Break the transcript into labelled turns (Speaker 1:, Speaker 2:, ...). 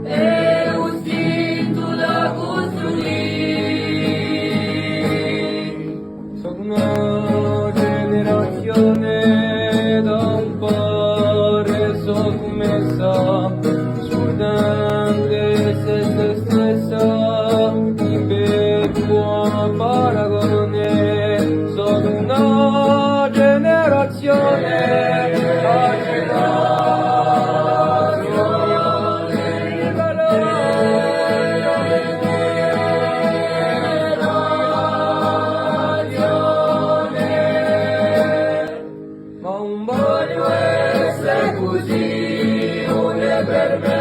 Speaker 1: e un istinto da costruire.
Speaker 2: Sono una generazione da un pare sottomessa, scordante se stessa, in perpetuo paragone. Sono una generazione ma un voglio essere così, non è per me.